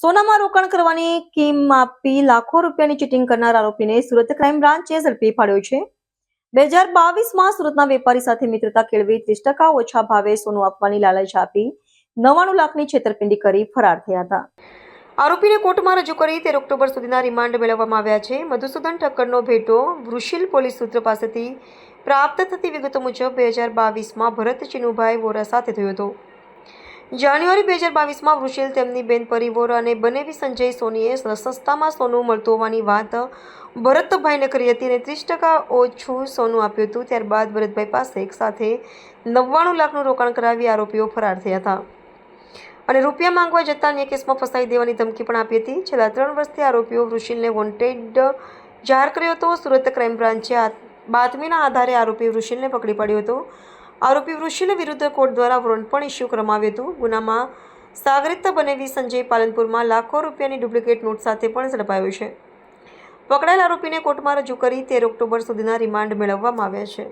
સોનામાં રોકાણ કરવાની સ્કીમ આપી લાખો રૂપિયાની ચીટિંગ કરનાર આરોપીને સુરત ક્રાઇમ બ્રાન્ચે ઝડપી પાડ્યો છે। 2022માં સુરતના વેપારી સાથે મિત્રતા કેળવી 30% ઓછા ભાવે સોનું આપવાની લાલચ આપી 99 લાખની છેતરપિંડી કરી ફરાર થયા હતા। આરોપીને કોર્ટમાં રજૂ કરી 13 ઓક્ટોબર સુધીના રિમાન્ડ મેળવવામાં આવ્યા છે। મધુસૂદન ઠક્કરનો ભેટો વૃષિલ પોલીસ સૂત્ર પાસેથી પ્રાપ્ત થતી વિગતો મુજબ 2022માં ભરત ચિનુભાઈ વોરા સાથે થયો હતો। જાન્યુઆરી 2022માં વૃષિલ તેમની બેન પરી વોરા અને બનેવી સંજય સોનીએ સસ્તામાં સોનું મળતું હોવાની વાત ભરતભાઈને કરી હતી અને 30% ઓછું સોનું આપ્યું હતું। ત્યારબાદ ભરતભાઈ પાસે એક સાથે 99 લાખનું રોકાણ કરાવી આરોપીઓ ફરાર થયા હતા અને રૂપિયા માંગવા જતા અન્ય કેસમાં ફસાવી દેવાની ધમકી પણ આપી હતી। છેલ્લા 3 વર્ષથી આરોપીઓ વૃષિલને વોન્ટેડ જાહેર કર્યો હતો। સુરત ક્રાઇમ બ્રાન્ચે બાતમીના આધારે આરોપી વૃષિલને પકડી પાડ્યો હતો। આરોપી વૃષિલ વિરુદ્ધ કોર્ટ દ્વારા વોરંટ પણ ઇસ્યુ કરવામાં આવ્યું હતું। ગુનામાં સાગરિત બનેવી સંજય પાલનપુરમાં લાખો રૂપિયાની ડુપ્લિકેટ નોટ સાથે પણ ઝડપાયો છે। પકડાયેલ આરોપીને કોર્ટમાં રજૂ કરી 13 ઓક્ટોબર સુધીના રિમાન્ડ મેળવવામાં આવ્યા છે।